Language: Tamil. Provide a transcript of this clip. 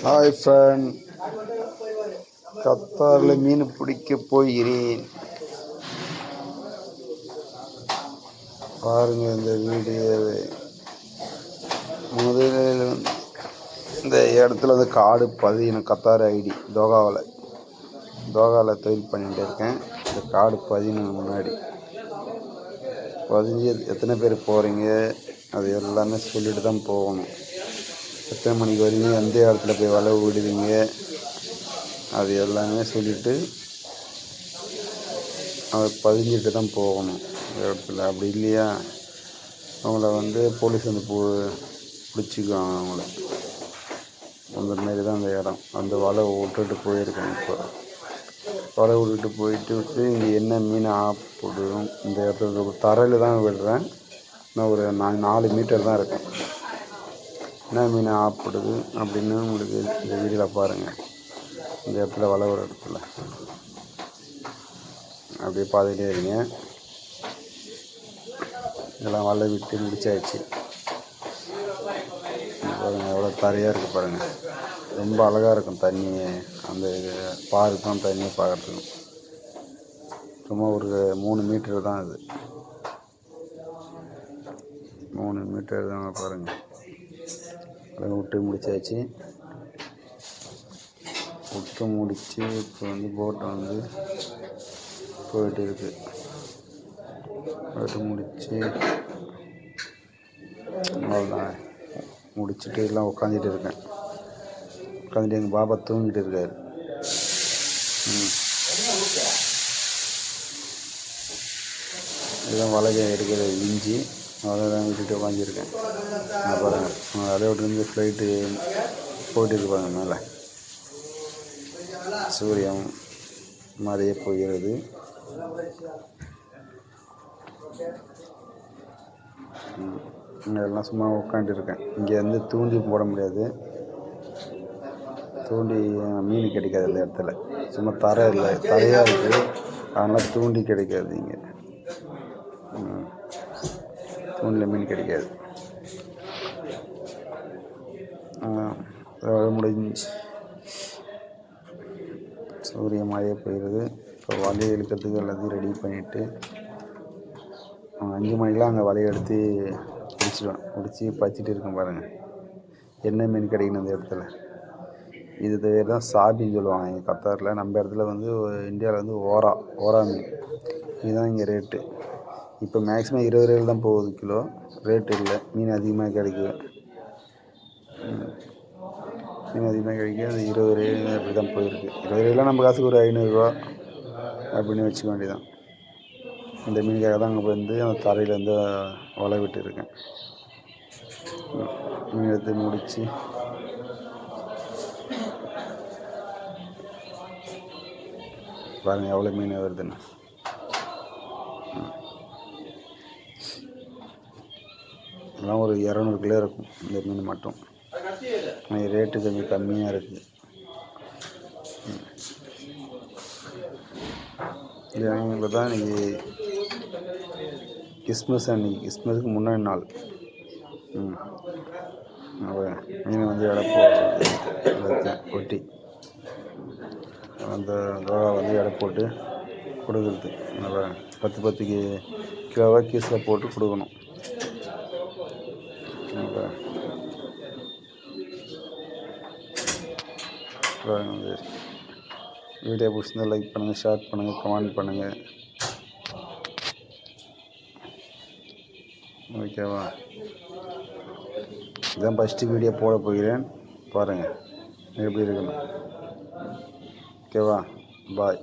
ஹாய் ஃப்ரெண்ட், கத்தாரில் மீன் பிடிக்க போகிறேன். பாருங்கள் இந்த வீடியோவை. முதலில் இந்த இடத்துல வந்து காடு பதியணும். கத்தார் ஐடி தோகாவில் தொழில் பண்ணிகிட்டு இருக்கேன். இந்த காடு பதியணும். முன்னாடி பதிஞ்சு எத்தனை பேர் போகிறீங்க அது எல்லாமே சொல்லிட்டு தான் போகணும். எத்தனை மணிக்கு வரீங்க, எந்த இடத்துல போய் வலை விடுவீங்க, அது எல்லாமே சொல்லிவிட்டு அதை பதிஞ்சிட்டு தான் போகணும் இடத்துல. அப்படி இல்லையா அவங்கள வந்து போலீஸ் வந்து பிடிச்சிக்குவாங்க அவங்கள. அந்த மாரி தான் அந்த இடம். அந்த வலை விட்டுட்டு போயிருக்கேன். இப்போ வலை விட்டுட்டு போயிட்டு இங்கே என்ன மீன் ஆப்பிடும் இந்த இடத்துல தரையில் தான் விடுறேன். நான் ஒரு 4 மீட்டர் தான் இருக்கேன். என்ன மீன் ஆப்பிடுது அப்படின்னு உங்களுக்கு இந்த வீடியோவில் பாருங்கள். இந்த இடத்துல வலை ஒரு இடத்துல அப்படியே பார்த்துட்டே இருங்க. இதெல்லாம் வலை விட்டு முடிச்சாச்சு. பாருங்கள் எவ்வளோ தரையாக இருக்குது பாருங்கள். ரொம்ப அழகாக இருக்கும் தண்ணி. அந்த பார்க்கும் தண்ணியை பார்க்குறதுக்கும் சும்மா ஒரு 3 மீட்டர் தான் அது. 3 மீட்டர் தான் பாருங்கள். அதை விட்டு முடிச்சாச்சு. விட்டு முடித்து இப்போ வந்து போட்டை வந்து போயிட்டு இருக்குது. போயிட்டு முடித்து அவ்வளோதான். முடிச்சுட்டு எல்லாம் உட்காந்துட்டு இருக்கேன். உட்காந்துட்டு எங்கள் பாப்பா தூங்கிட்டு இருக்காரு. இதுதான் வலையை எடுக்கிற இஞ்சி. அதெல்லாம் விட்டுட்டு உட்காந்துருக்கேன். நான் பாருங்கள் அதை விட்டுருந்து ஃப்ளைட்டு போயிட்டு இருப்பாங்க. மேலே சூரியன் மறைய போகிறது. இதெல்லாம் சும்மா உட்காந்துருக்கேன். இங்கே வந்து தூண்டி போட முடியாது. தூண்டி மீன் கிடைக்காது இந்த இடத்துல. சும்மா தரை இல்லை, தரையாக இருக்குது. அதனால் தூண்டி கிடைக்காது. இங்கே தூண்டில் மீன் கிடைக்காது. முடிஞ்சு சூரியன் மழைய போயிடுது. இப்போ வலையை எடுக்கிறதுக்கு எல்லாத்தையும் ரெடி பண்ணிவிட்டு 5 மணிக்கெலாம் அங்கே வலையை எடுத்து பிடிச்சிடுவேன். பிடிச்சி பச்சிட்டு இருக்கேன் பாருங்கள். என்ன மீன் கிடைக்கணும் அந்த இடத்துல. இது பேர் தான் சாபின்னு சொல்லுவாங்க இங்கே கத்தாரில். நம்ம இடத்துல வந்து இந்தியாவில் வந்து ஓரா மீன். இதுதான் இங்கே ரேட்டு. இப்போ மேக்ஸிமம் 20 ரூபாயில் தான் போகுது கிலோ. ரேட்டு இல்லை. மீன் அதிகமாக கிடைக்கும். மீன் அதிகமாக கிடைக்கும். அது 20 ரூபாய் அப்படி தான் போயிருக்கு. 20 ரூபாய்லாம் நம்ம காசுக்கு ஒரு 500 ரூபா அப்படின்னு வச்சுக்க வேண்டியதான். இந்த மீனுக்காக தான் அங்கே வந்து அந்த தரையிலேருந்து வலை விட்டு இருக்கேன். மீன் எடுத்து முடித்து பாருங்கள் எவ்வளோ மீன் வருதுன்னு. எல்லாம் ஒரு 200 கிலோ இருக்கும் இந்த மீன் மட்டும். ரேட்டு கொஞ்சம் கம்மியாக இருக்குது. இப்போ தான் இன்றைக்கி கிறிஸ்மஸ் அன்றைக்கி, கிறிஸ்மஸுக்கு முன்னாடி நாள். மீன் வந்து எடை கொட்டி அந்த தோகா வந்து எடை போட்டு கொடுக்குறது. 10 கிலோவாக கீஸில் போட்டு கொடுக்கணும். வீடியோ பிடிச்சிருந்தா லைக் பண்ணுங்கள், ஷேர் பண்ணுங்கள், கமெண்ட் பண்ணுங்கள். ஓகேவா? இதுதான் ஃபஸ்ட்டு வீடியோ போட போகிறேன். பாருங்கள் எப்படி இருக்குன்னு. ஓகேவா? பாய்.